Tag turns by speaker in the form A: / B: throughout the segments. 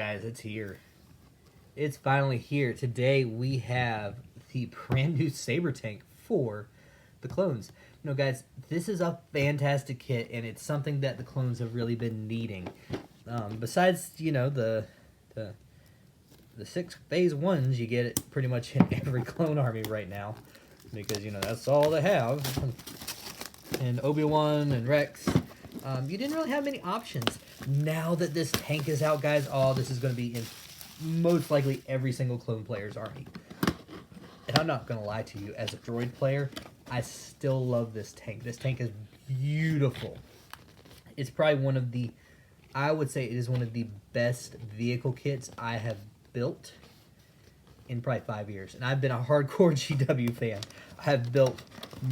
A: guys, it's here. It's finally here. Today we have the brand new Saber Tank for the clones. Guys, this is a fantastic kit, and it's something that the clones have really been needing. Besides, the 6 phase 1s, you get it pretty much in every clone army right now. Because, that's all they have. And Obi-Wan and Rex. You didn't really have many options. Now that this tank is out, guys, this is going to be in most likely every single clone player's army. And I'm not going to lie to you, as a droid player, I still love this tank. This tank is beautiful. It's probably one of the, I would say it is one of the best vehicle kits I have built in probably 5 years. And I've been a hardcore GW fan. I have built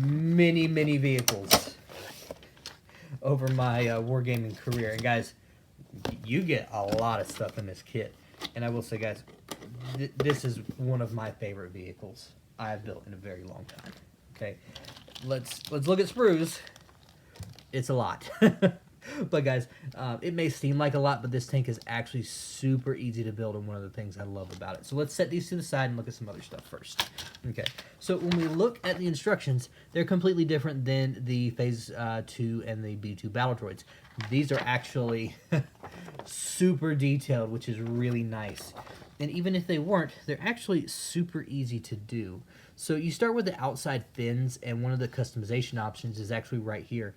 A: many, many vehicles over my wargaming career. And guys, you get a lot of stuff in this kit. And I will say, guys, this is one of my favorite vehicles I have built in a very long time. Okay, let's look at sprues. It's a lot. But guys, it may seem like a lot, but this tank is actually super easy to build, and one of the things I love about it. So let's set these to the side and look at some other stuff first. Okay, so when we look at the instructions, they're completely different than the Phase 2 and the B2 battle droids. These are actually super detailed, which is really nice. And even if they weren't, they're actually super easy to do. So you start with the outside fins, and one of the customization options is actually right here.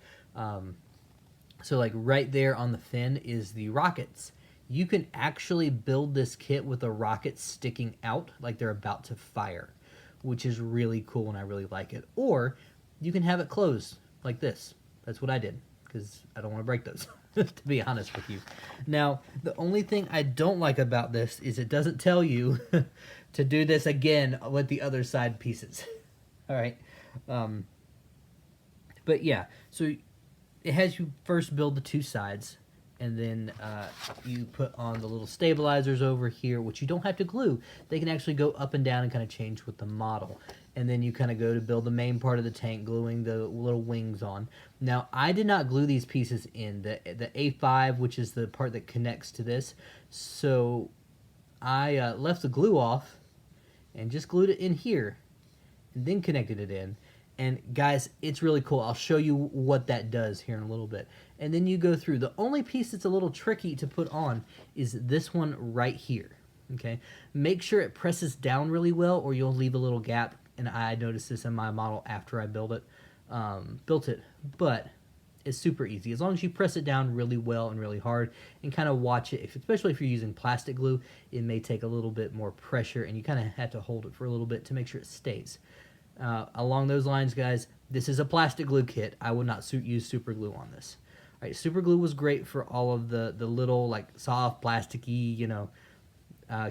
A: So like right there on the fin is the rockets. You can actually build this kit with the rockets sticking out like they're about to fire, which is really cool, and I really like it. Or you can have it closed like this. That's what I did, because I don't want to break those, to be honest with you. Now, the only thing I don't like about this is it doesn't tell you to do this again with the other side pieces. All right. But yeah, so it has you first build the two sides, and then you put on the little stabilizers over here, which you don't have to glue. They can actually go up and down and kind of change with the model. And then you kind of go to build the main part of the tank, gluing the little wings on. Now, I did not glue these pieces in. The A5, which is the part that connects to this, so I left the glue off and just glued it in here, and then connected it in. And guys, it's really cool. I'll show you what that does here in a little bit. And then you go through. The only piece that's a little tricky to put on is this one right here. Okay, make sure it presses down really well, or you'll leave a little gap. And I noticed this in my model after I built it. But it's super easy as long as you press it down really well and really hard, and kind of watch it. Especially if you're using plastic glue, it may take a little bit more pressure, and you kind of have to hold it for a little bit to make sure it stays. Along those lines, guys, this is a plastic glue kit. I would not use super glue on this. All right, super glue was great for all of the little like soft plasticky,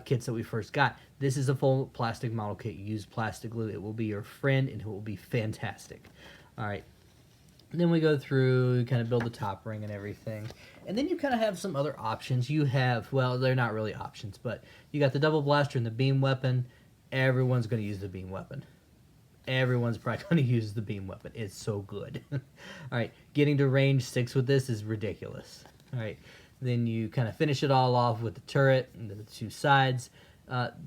A: kits that we first got. This is a full plastic model kit. You use plastic glue. It will be your friend, and it will be fantastic. All right. Then we go through, kind of build the top ring and everything. And then you kind of have some other options. You have, well, they're not really options, but you got the double blaster and the beam weapon. Everyone's going to use the beam weapon. Everyone's probably going to use the beam weapon. It's so good. All right, getting to range 6 with this is ridiculous. All right, then you kind of finish it all off with the turret and the two sides.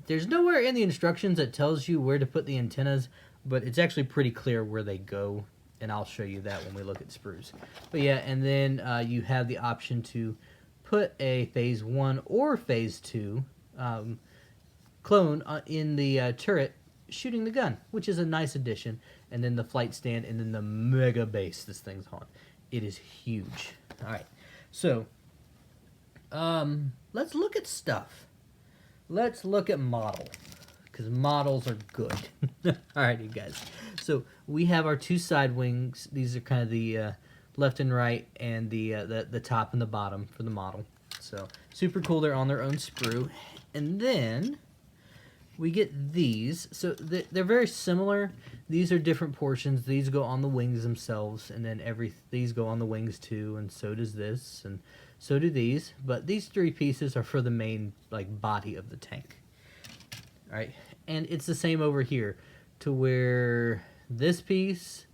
A: There's nowhere in the instructions that tells you where to put the antennas, but it's actually pretty clear where they go, and I'll show you that when we look at sprues. But yeah, and then you have the option to put a Phase 1 or Phase 2 clone in the turret, shooting the gun, which is a nice addition. And then the flight stand, and then the mega base this thing's on. It is huge. All right, so let's look at stuff. Let's look at model, because models are good. All right, you guys. So we have our two side wings. These are kind of the left and right, and the top and the bottom for the model. So super cool. They're on their own sprue. And then we get these. So they're very similar. These are different portions. These go on the wings themselves, and then these go on the wings too, and so does this, and so do these. But these three pieces are for the main body of the tank. All right, and it's the same over here, to where this piece,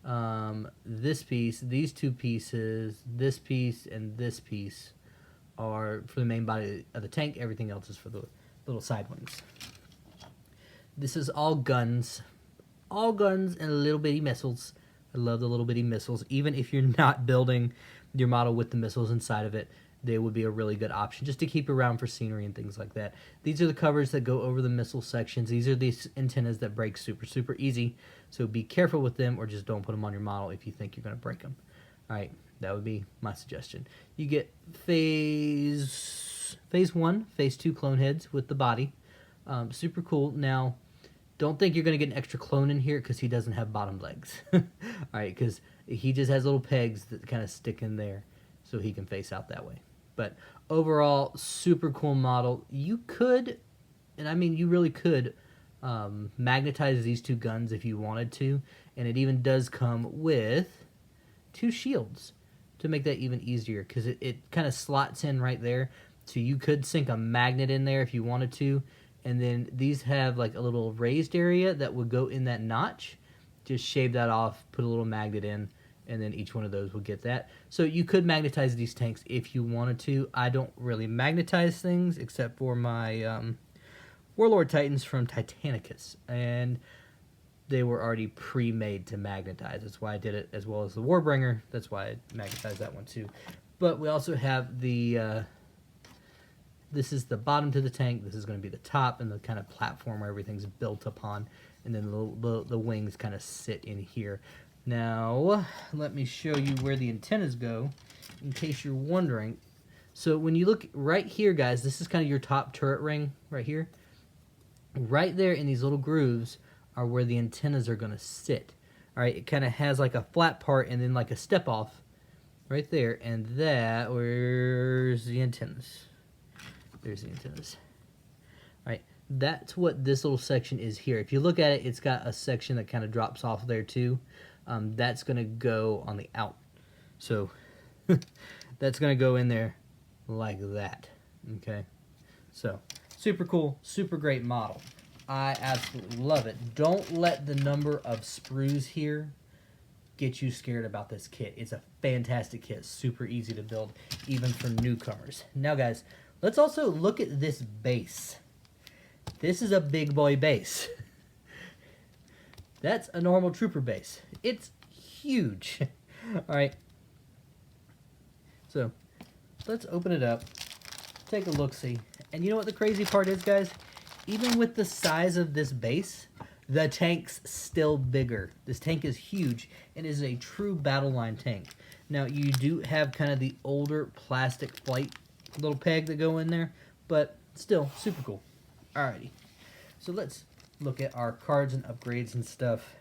A: these two pieces, this piece, and this piece are for the main body of the tank. Everything else is for the little side wings. This is all guns and little bitty missiles. I love the little bitty missiles. Even if you're not building your model with the missiles inside of it, they would be a really good option just to keep around for scenery and things like that. These are the covers that go over the missile sections. These are these antennas that break super easy. So be careful with them, or just don't put them on your model if you think you're going to break them. All right, that would be my suggestion. You get phase 1, phase 2 clone heads with the body. Super cool. Now, don't think you're going to get an extra clone in here because he doesn't have bottom legs. All right, because he just has little pegs that kind of stick in there so he can face out that way. But overall, super cool model. You could, and I mean you really could, magnetize these two guns if you wanted to. And it even does come with 2 shields to make that even easier, because it kind of slots in right there. So you could sink a magnet in there if you wanted to. And then these have like a little raised area that would go in that notch. Just shave that off, put a little magnet in, and then each one of those will get that. So you could magnetize these tanks if you wanted to. I don't really magnetize things except for my Warlord Titans from Titanicus. And they were already pre-made to magnetize. That's why I did it, as well as the Warbringer. That's why I magnetized that one too. But we also have the... this is the bottom to the tank. This is going to be the top and the kind of platform where everything's built upon. And then the wings kind of sit in here. Now, let me show you where the antennas go, in case you're wondering. So when you look right here, guys, this is kind of your top turret ring right here. Right there in these little grooves are where the antennas are going to sit. All right, it kind of has like a flat part and then like a step off right there. And that, where's the antennas? There's the antennas. All right, that's what this little section is here. If you look at it, it's got a section that kind of drops off there too. That's going to go on the out. So that's going to go in there like that. Okay, so super cool, super great model. I absolutely love it. Don't let the number of sprues here get you scared about this kit. It's a fantastic kit, super easy to build, even for newcomers. Now, guys, let's also look at this base. This is a big boy base. That's a normal trooper base. It's huge. All right. So let's open it up, take a look-see. And you know what the crazy part is, guys? Even with the size of this base, the tank's still bigger. This tank is huge and is a true battle line tank. Now, you do have kind of the older plastic flight little peg that go in there, but still super cool. Alrighty. So let's look at our cards and upgrades and stuff.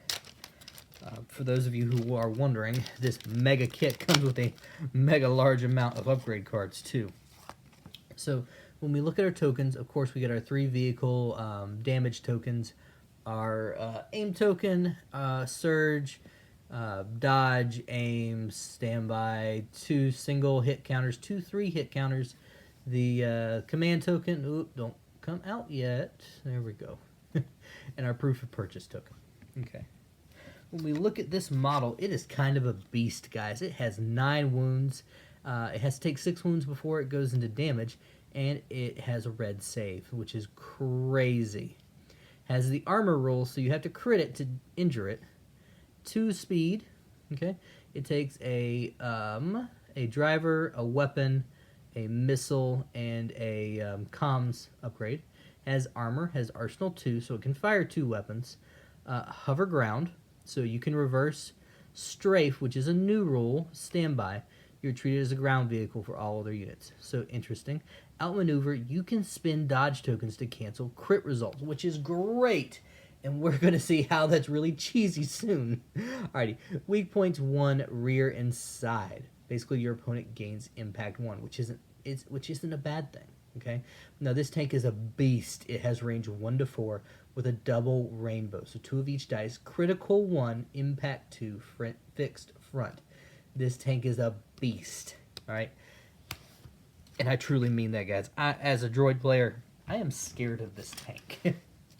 A: For those of you who are wondering, this mega kit comes with a mega large amount of upgrade cards too. So when we look at our tokens, of course we get our 3 vehicle damage tokens, our aim token, surge, dodge, aim, standby, 2 single hit counters, 2 3 hit counters, the command token, oop, don't come out yet, there we go, and our proof of purchase token. Okay. When we look at this model, it is kind of a beast, guys. It has 9 wounds. It has to take 6 wounds before it goes into damage, and it has a red save, which is crazy. Has the armor roll, so you have to crit it to injure it. 2 speed, okay? It takes a driver, a weapon, a missile, and a comms upgrade. Has armor, has arsenal 2, so it can fire 2 weapons. Hover ground, so you can reverse. Strafe, which is a new rule, standby. You're treated as a ground vehicle for all other units. So interesting. Outmaneuver, you can spin dodge tokens to cancel crit results, which is great. And we're going to see how that's really cheesy soon. Alrighty. Weak points 1, rear and side. Basically, your opponent gains impact 1, which isn't a bad thing. Okay. Now this tank is a beast. It has range 1 to 4 with a double rainbow. So 2 of each dice. Critical 1, impact 2, fixed front. This tank is a beast. All right. And I truly mean that, guys. As a droid player, I am scared of this tank.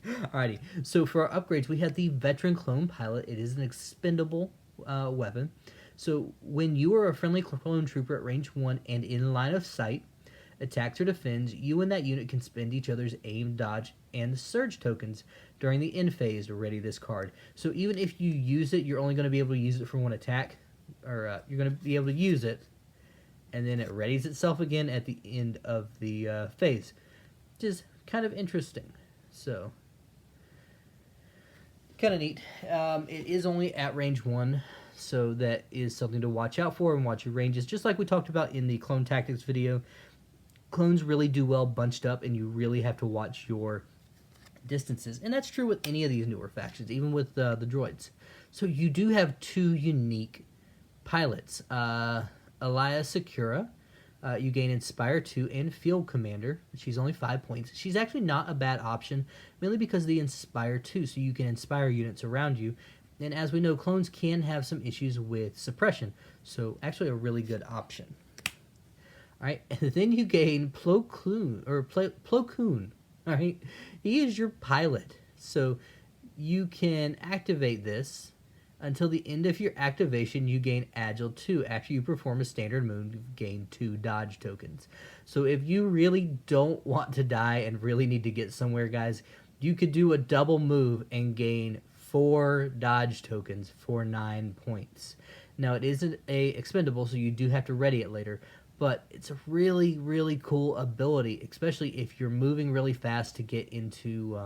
A: Alrighty. So for our upgrades, we have the Veteran Clone Pilot. It is an expendable weapon. So when you are a friendly clone trooper at range 1 and in line of sight, attacks or defends, you and that unit can spend each other's aim, dodge, and surge tokens during the end phase to ready this card. So even if you use it, you're only going to be able to use it for one attack, or you're going to be able to use it, and then it readies itself again at the end of the phase, which is kind of interesting. So, kind of neat. It is only at range 1, so that is something to watch out for and watch your ranges. Just like we talked about in the clone tactics video, clones really do well bunched up, and you really have to watch your distances. And that's true with any of these newer factions, even with the droids. So you do have 2 unique pilots. Elias Sakura, you gain Inspire 2 and Field Commander. She's only 5 points. She's actually not a bad option, mainly because of the Inspire 2, so you can inspire units around you. And as we know, clones can have some issues with suppression, so actually a really good option. Alright, and then you gain Plo Koon. Alright, he is your pilot, so you can activate this. Until the end of your activation, you gain Agile 2. After you perform a standard move, you gain 2 dodge tokens. So if you really don't want to die and really need to get somewhere, guys, you could do a double move and gain 4 dodge tokens for 9 points. Now, it isn't a expendable, so you do have to ready it later, but it's a really, really cool ability, especially if you're moving really fast to get into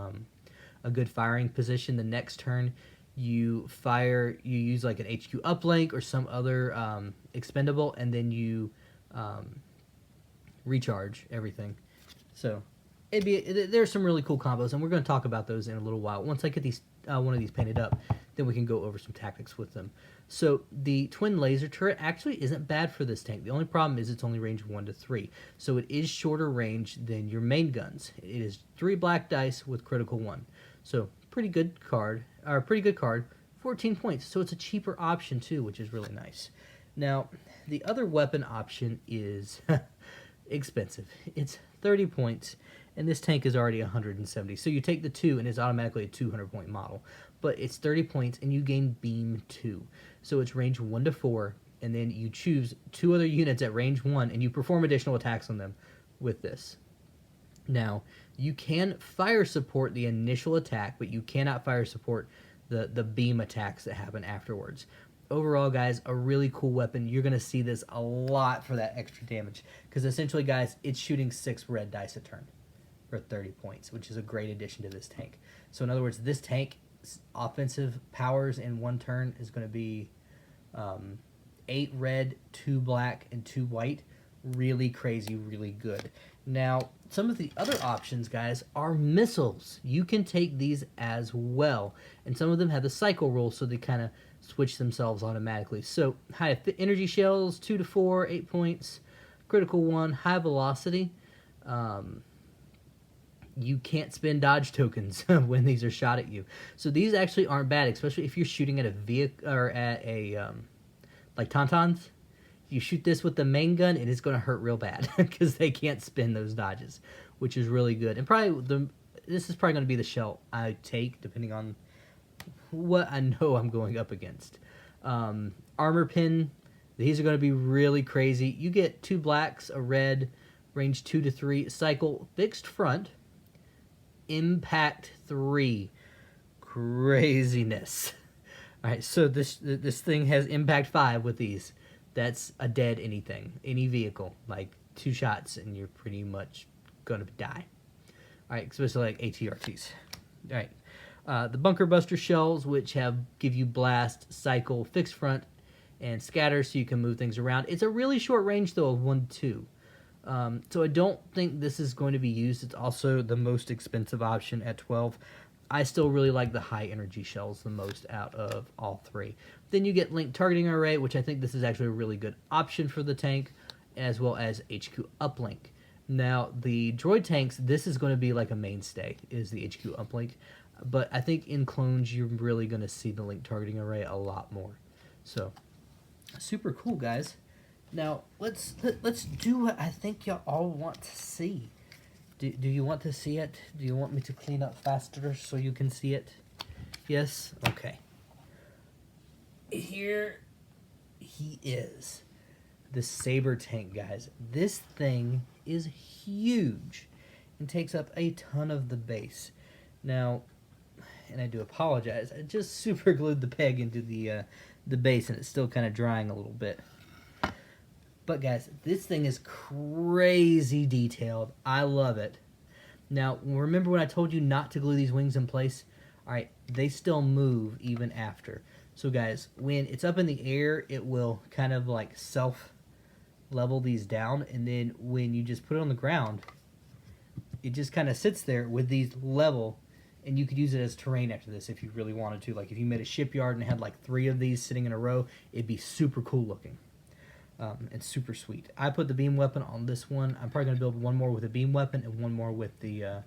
A: a good firing position the next turn. You use like an HQ uplink or some other expendable, and then you recharge everything. So there's some really cool combos, and we're going to talk about those in a little while. Once I get these one of these painted up, then we can go over some tactics with them. So the twin laser turret actually isn't bad for this tank. The only problem is it's only range 1 to 3, so it is shorter range than your main guns. It is 3 black dice with critical 1, so pretty good card. 14 points, so it's a cheaper option too, which is really nice. Now, the other weapon option is expensive. It's 30 points, and this tank is already 170. So you take the 2, and it's automatically a 200-point model. But it's 30 points, and you gain Beam 2. So it's range 1 to 4, and then you choose 2 other units at range 1, and you perform additional attacks on them with this. Now, you can fire support the initial attack, but you cannot fire support the beam attacks that happen afterwards. Overall, guys, a really cool weapon. You're going to see this a lot for that extra damage, because essentially, guys, it's shooting 6 red dice a turn for 30 points, which is a great addition to this tank. So in other words, this tank's offensive powers in 1 turn is going to be 8 red, 2 black, and 2 white. Really crazy, really good. Now, some of the other options, guys, are missiles. You can take these as well, and some of them have the cycle rule, so they kind of switch themselves automatically. So, high energy shells, 2 to 4, 8 points. Critical 1, high velocity. You can't spend dodge tokens when these are shot at you. So these actually aren't bad, especially if you're shooting at a vehicle or at a like Tauntauns. You shoot this with the main gun, and it's going to hurt real bad because they can't spin those dodges, which is really good. And probably this is probably going to be the shell I take, depending on what I know I'm going up against. Armor pin, these are going to be really crazy. You get 2 blacks, a red, range 2 to 3, cycle, fixed front, impact 3, craziness. All right, so this thing has impact 5 with these. That's a dead anything, any vehicle, like 2 shots, and you're pretty much going to die. All right, especially like ATRTs. All right, the Bunker Buster shells, which give you blast, cycle, fixed front, and scatter, so you can move things around. It's a really short range, though, of 1-2. So I don't think this is going to be used. It's also the most expensive option at 12. I still really like the high energy shells the most out of all 3. Then you get Link Targeting Array, which I think this is actually a really good option for the tank, as well as HQ Uplink. Now, the droid tanks, this is going to be like a mainstay, is the HQ Uplink. But I think in clones, you're really going to see the Link Targeting Array a lot more. So, super cool, guys. Now, let's do what I think y'all all want to see. Do you want to see it? Do you want me to clean up faster so you can see it? Yes? Okay. Here he is. the Saber Tank, guys. This thing is huge and takes up a ton of the base. Now, and I do apologize, I just super glued the peg into the base and it's still kind of drying a little bit. But guys, this thing is crazy detailed. I love it. Now, remember when I told you not to glue these wings in place? Alright, they still move even after. So guys, when it's up in the air, it will kind of like self-level these down, and then when you just put it on the ground, it just kind of sits there with these level, and you could use it as terrain after this if you really wanted to. Like if you made a shipyard and had like 3 of these sitting in a row, it'd be super cool looking. And super sweet. I put the beam weapon on this one. I'm probably going to build one more with a beam weapon and one more with the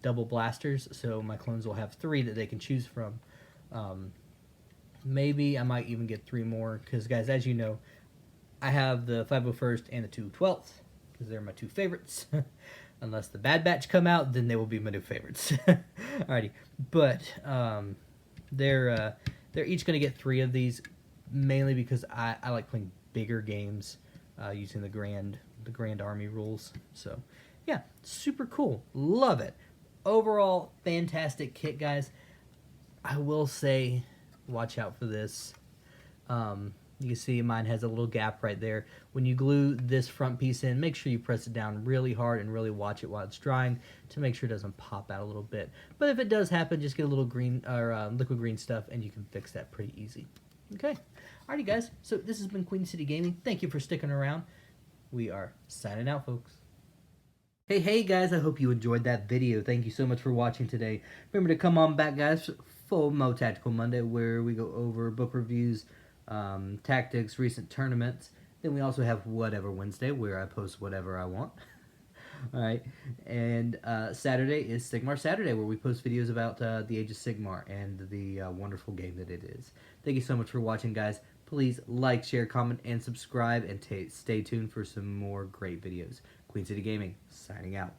A: double blasters, so my clones will have 3 that they can choose from. Maybe I might even get 3 more, because guys, as you know, I have the 501st and the 212th, because they're my 2 favorites. Unless the Bad Batch come out, then they will be my new favorites. Alrighty, but they're each going to get 3 of these, mainly because I like playing bigger games using the grand army rules. So yeah, super cool, love it. Overall, fantastic kit, guys. I will say, watch out for this. You can see mine has a little gap right there. When you glue this front piece in, make sure you press it down really hard and really watch it while it's drying to make sure it doesn't pop out a little bit. But if it does happen, just get a little green or liquid green stuff and you can fix that pretty easy. Okay. Alrighty, guys. So this has been Queen City Gaming. Thank you for sticking around. We are signing out, folks. Hey guys, I hope you enjoyed that video. Thank you so much for watching today. Remember to come on back, guys, for Mo Tactical Monday, where we go over book reviews, tactics, recent tournaments. Then we also have Whatever Wednesday, where I post whatever I want. Alright, and Saturday is Sigmar Saturday, where we post videos about the Age of Sigmar and the wonderful game that it is. Thank you so much for watching, guys. Please like, share, comment, and subscribe, and stay tuned for some more great videos. Queen City Gaming, signing out.